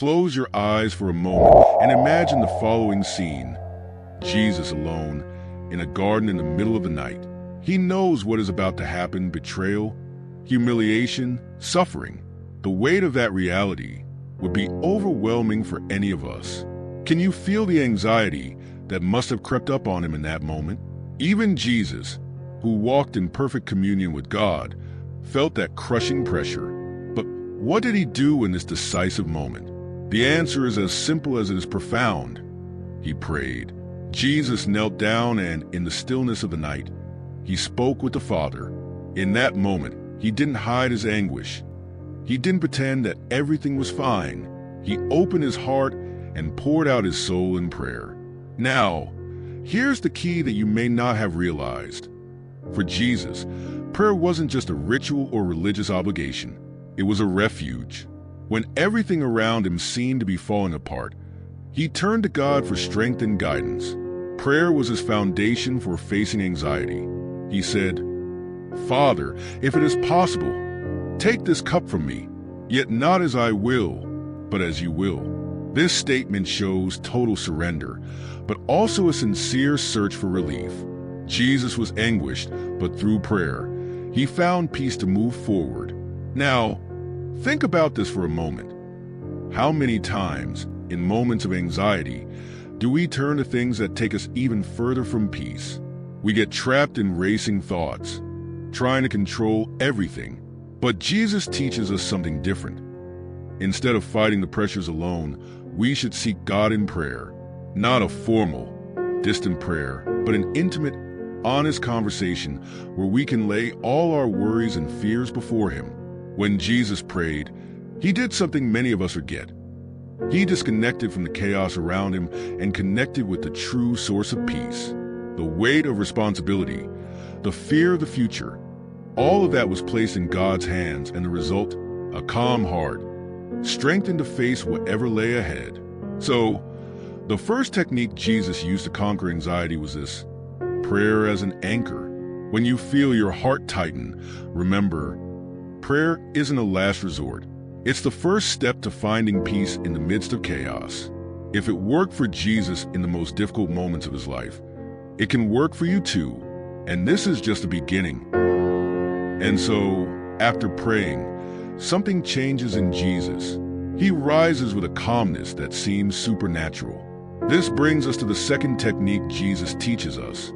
Close your eyes for a moment and imagine the following scene. Jesus alone in a garden in the middle of the night. He knows what is about to happen: betrayal, humiliation, suffering. The weight of that reality would be overwhelming for any of us. Can you feel the anxiety that must have crept up on him in that moment? Even Jesus, who walked in perfect communion with God, felt that crushing pressure. But what did he do in this decisive moment? The answer is as simple as it is profound. He prayed. Jesus knelt down and, in the stillness of the night, he spoke with the Father. In that moment, he didn't hide his anguish. He didn't pretend that everything was fine. He opened his heart and poured out his soul in prayer. Now, here's the key that you may not have realized. For Jesus, prayer wasn't just a ritual or religious obligation. It was a refuge. When everything around him seemed to be falling apart, he turned to God for strength and guidance. Prayer was his foundation for facing anxiety. He said, "Father, if it is possible, take this cup from me, yet not as I will, but as you will." This statement shows total surrender, but also a sincere search for relief. Jesus was anguished, but through prayer, he found peace to move forward. Now, think about this for a moment. How many times, in moments of anxiety, do we turn to things that take us even further from peace? We get trapped in racing thoughts, trying to control everything. But Jesus teaches us something different. Instead of fighting the pressures alone, we should seek God in prayer. Not a formal, distant prayer, but an intimate, honest conversation where we can lay all our worries and fears before him. When Jesus prayed, he did something many of us forget. He disconnected from the chaos around him and connected with the true source of peace. The weight of responsibility, the fear of the future, all of that was placed in God's hands, and the result, a calm heart, strengthened to face whatever lay ahead. So, the first technique Jesus used to conquer anxiety was this: prayer as an anchor. When you feel your heart tighten, remember, prayer isn't a last resort. It's the first step to finding peace in the midst of chaos. If it worked for Jesus in the most difficult moments of his life, it can work for you too. And this is just the beginning. And so, after praying, something changes in Jesus. He rises with a calmness that seems supernatural. This brings us to the second technique Jesus teaches us: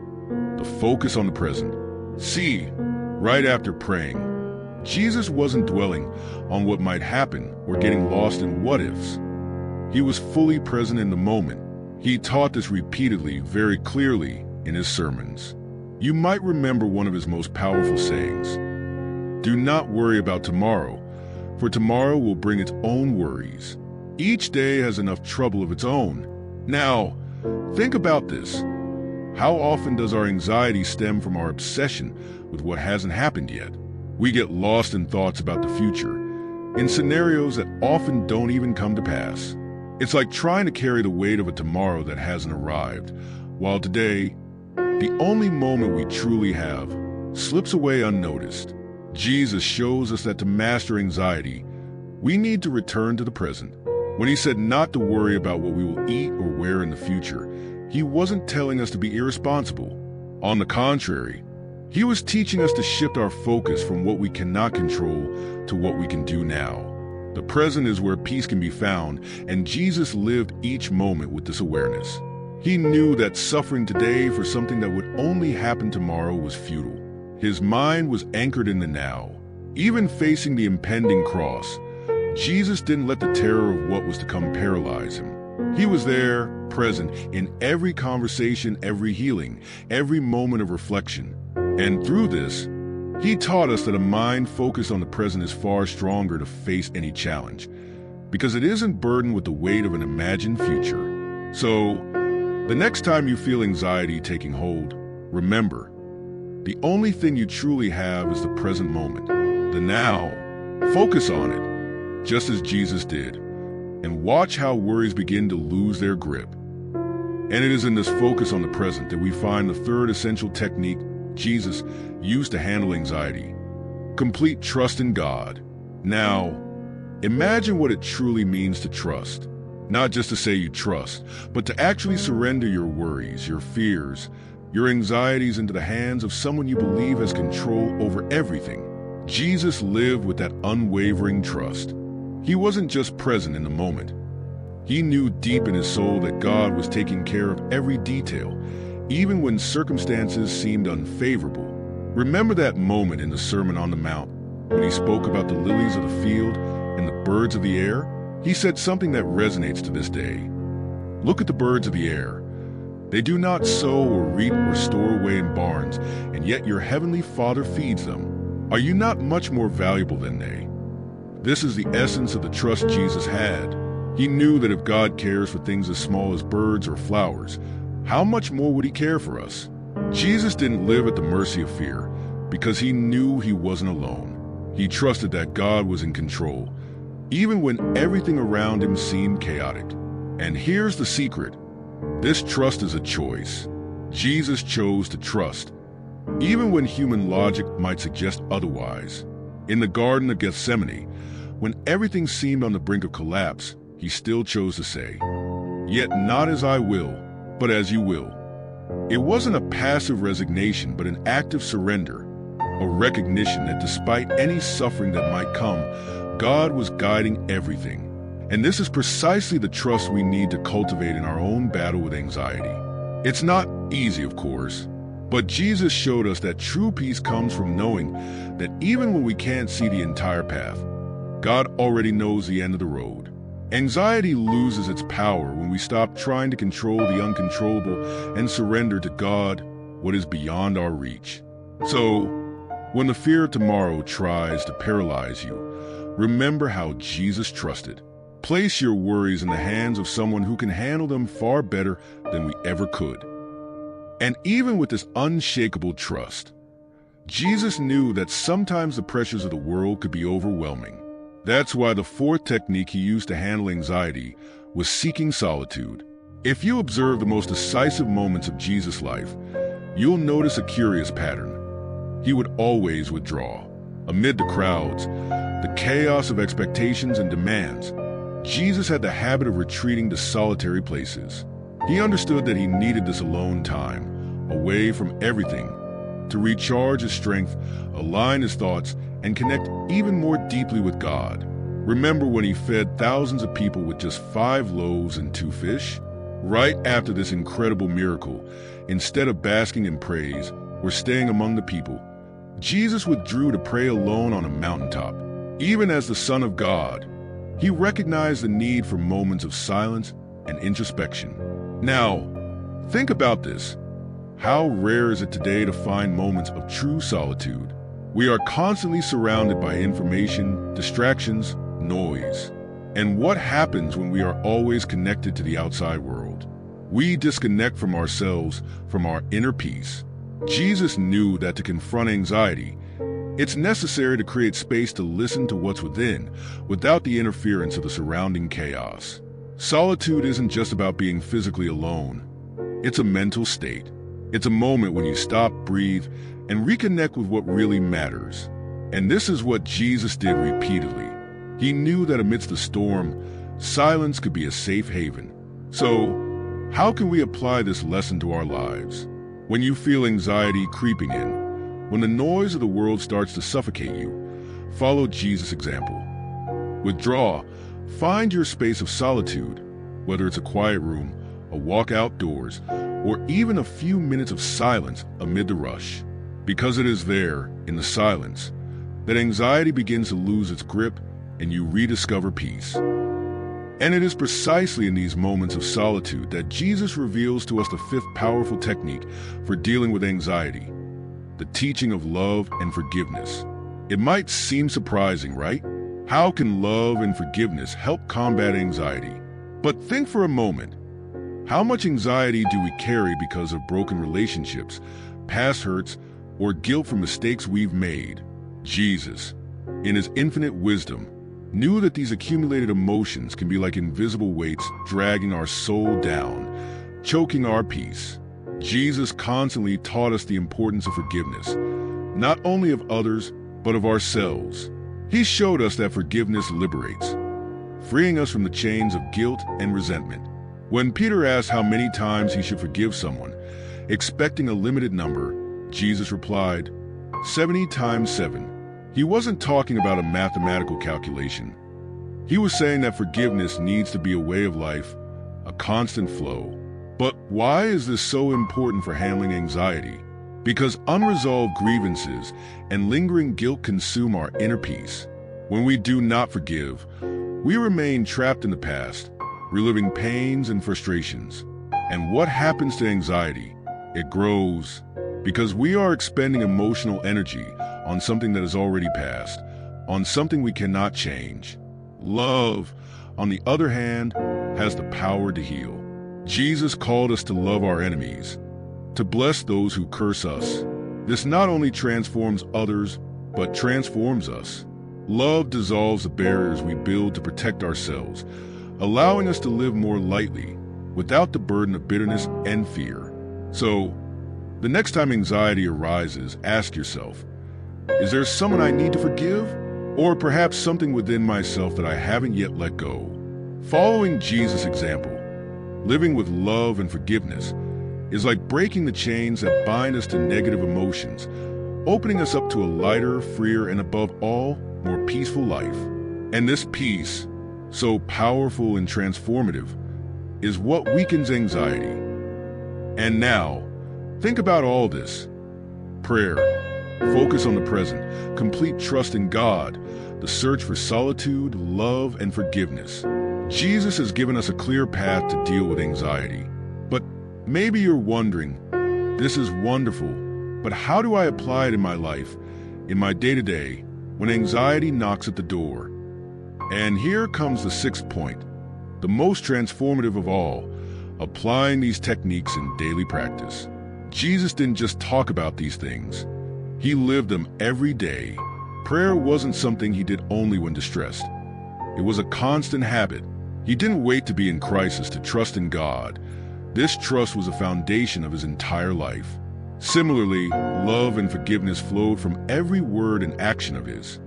the focus on the present. See, right after praying, Jesus wasn't dwelling on what might happen or getting lost in what-ifs. He was fully present in the moment. He taught this repeatedly, very clearly in his sermons. You might remember one of his most powerful sayings: "Do not worry about tomorrow, for tomorrow will bring its own worries. Each day has enough trouble of its own." Now, think about this. How often does our anxiety stem from our obsession with what hasn't happened yet? We get lost in thoughts about the future, in scenarios that often don't even come to pass. It's like trying to carry the weight of a tomorrow that hasn't arrived, while today, the only moment we truly have, slips away unnoticed. Jesus shows us that to master anxiety, we need to return to the present. When he said not to worry about what we will eat or wear in the future, he wasn't telling us to be irresponsible. On the contrary, he was teaching us to shift our focus from what we cannot control to what we can do now. The present is where peace can be found, and Jesus lived each moment with this awareness. He knew that suffering today for something that would only happen tomorrow was futile. His mind was anchored in the now. Even facing the impending cross, Jesus didn't let the terror of what was to come paralyze him. He was there, present in every conversation, every healing, every moment of reflection. And through this, he taught us that a mind focused on the present is far stronger to face any challenge, because it isn't burdened with the weight of an imagined future. So, the next time you feel anxiety taking hold, remember, the only thing you truly have is the present moment, the now. Focus on it, just as Jesus did, and watch how worries begin to lose their grip. And it is in this focus on the present that we find the third essential technique Jesus used to handle anxiety: complete trust in God. Now, Imagine what it truly means to trust. Not just to say you trust, but to actually surrender your worries, your fears, your anxieties into the hands of someone you believe has control over everything. Jesus lived with that unwavering trust. He wasn't just present in the moment. He knew deep in his soul that God was taking care of every detail, even when circumstances seemed unfavorable. Remember that moment in the Sermon on the Mount when he spoke about the lilies of the field and the birds of the air? He said something that resonates to this day. Look at the birds of the air. They do not sow or reap or store away in barns, and yet your heavenly Father feeds them. Are you not much more valuable than they? This is the essence of the trust Jesus had. He knew that if God cares for things as small as birds or flowers, how much more would he care for us? Jesus didn't live at the mercy of fear because he knew he wasn't alone. He trusted that God was in control, even when everything around him seemed chaotic. And here's the secret. This trust is a choice. Jesus chose to trust, even when human logic might suggest otherwise. In the Garden of Gethsemane, when everything seemed on the brink of collapse, he still chose to say, "Yet not as I will, but as you will." It wasn't a passive resignation, but an active surrender, a recognition that despite any suffering that might come, God was guiding everything. And this is precisely the trust we need to cultivate in our own battle with anxiety. It's not easy, of course, but Jesus showed us that true peace comes from knowing that even when we can't see the entire path, God already knows the end of the road. Anxiety loses its power when we stop trying to control the uncontrollable and surrender to God what is beyond our reach. So, when the fear of tomorrow tries to paralyze you, remember how Jesus trusted. Place your worries in the hands of someone who can handle them far better than we ever could. And even with this unshakable trust, Jesus knew that sometimes the pressures of the world could be overwhelming. That's why the fourth technique he used to handle anxiety was seeking solitude. If you observe the most decisive moments of Jesus' life, you'll notice a curious pattern. He would always withdraw. Amid the crowds, the chaos of expectations and demands, Jesus had the habit of retreating to solitary places. He understood that he needed this alone time, away from everything, to recharge his strength, align his thoughts, and connect even more deeply with God. Remember when he fed thousands of people with just 5 loaves and 2 fish? Right after this incredible miracle, instead of basking in praise or staying among the people, Jesus withdrew to pray alone on a mountaintop. Even as the Son of God, he recognized the need for moments of silence and introspection. Now, think about this. How rare is it today to find moments of true solitude? We are constantly surrounded by information, distractions, noise. And what happens when we are always connected to the outside world? We disconnect from ourselves, from our inner peace. Jesus knew that to confront anxiety, it's necessary to create space to listen to what's within, without the interference of the surrounding chaos. Solitude isn't just about being physically alone. It's a mental state. It's a moment when you stop, breathe, and reconnect with what really matters. And this is what Jesus did repeatedly. He knew that amidst the storm, silence could be a safe haven. So, how can we apply this lesson to our lives? When you feel anxiety creeping in, when the noise of the world starts to suffocate you, follow Jesus' example. Withdraw. Find your space of solitude, whether it's a quiet room, a walk outdoors, or even a few minutes of silence amid the rush. Because it is there, in the silence, that anxiety begins to lose its grip and you rediscover peace. And it is precisely in these moments of solitude that Jesus reveals to us the 5th powerful technique for dealing with anxiety, the teaching of love and forgiveness. It might seem surprising, right? How can love and forgiveness help combat anxiety? But think for a moment. How much anxiety do we carry because of broken relationships, past hurts, or guilt for mistakes we've made? Jesus, in his infinite wisdom, knew that these accumulated emotions can be like invisible weights dragging our soul down, choking our peace. Jesus constantly taught us the importance of forgiveness, not only of others, but of ourselves. He showed us that forgiveness liberates, freeing us from the chains of guilt and resentment. When Peter asked how many times he should forgive someone, expecting a limited number, Jesus replied, 70 times 7. He wasn't talking about a mathematical calculation. He was saying that forgiveness needs to be a way of life, a constant flow. But why is this so important for handling anxiety? Because unresolved grievances and lingering guilt consume our inner peace. When we do not forgive, we remain trapped in the past, reliving pains and frustrations. And what happens to anxiety? It grows because we are expending emotional energy on something that has already passed, on something we cannot change. Love, on the other hand, has the power to heal. Jesus called us to love our enemies, to bless those who curse us. This not only transforms others, but transforms us. Love dissolves the barriers we build to protect ourselves, allowing us to live more lightly, without the burden of bitterness and fear. So, the next time anxiety arises, ask yourself, is there someone I need to forgive? Or perhaps something within myself that I haven't yet let go? Following Jesus' example, living with love and forgiveness, is like breaking the chains that bind us to negative emotions, opening us up to a lighter, freer, and above all, more peaceful life. And this peace, so powerful and transformative, is what weakens anxiety. And now, think about all this. Prayer, focus on the present, complete trust in God, the search for solitude, love, and forgiveness. Jesus has given us a clear path to deal with anxiety. But maybe you're wondering, this is wonderful, but how do I apply it in my life, in my day-to-day, when anxiety knocks at the door? And here comes the sixth point, the most transformative of all, applying these techniques in daily practice. Jesus didn't just talk about these things. He lived them every day. Prayer wasn't something he did only when distressed. It was a constant habit. He didn't wait to be in crisis to trust in God. This trust was a foundation of his entire life. Similarly, love and forgiveness flowed from every word and action of his.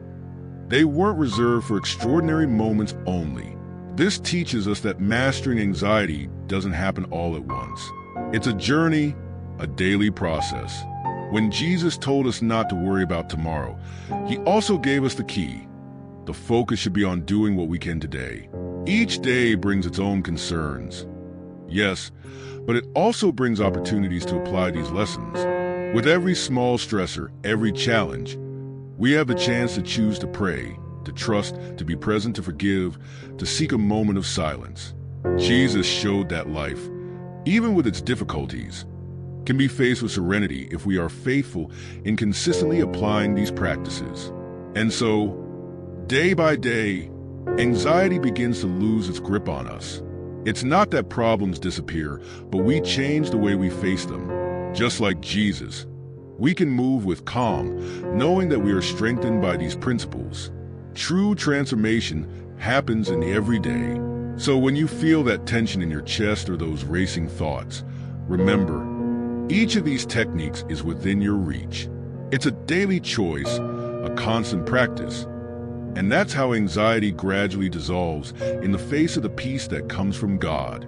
They weren't reserved for extraordinary moments only. This teaches us that mastering anxiety doesn't happen all at once. It's a journey, a daily process. When Jesus told us not to worry about tomorrow, he also gave us the key. The focus should be on doing what we can today. Each day brings its own concerns. Yes, but it also brings opportunities to apply these lessons. With every small stressor, every challenge, we have the chance to choose to pray, to trust, to be present, to forgive, to seek a moment of silence. Jesus showed that life, even with its difficulties, can be faced with serenity if we are faithful in consistently applying these practices. And so, day by day, anxiety begins to lose its grip on us. It's not that problems disappear, but we change the way we face them. Just like Jesus, we can move with calm, knowing that we are strengthened by these principles. True transformation happens in the everyday. So when you feel that tension in your chest or those racing thoughts, remember, each of these techniques is within your reach. It's a daily choice, a constant practice. And that's how anxiety gradually dissolves in the face of the peace that comes from God.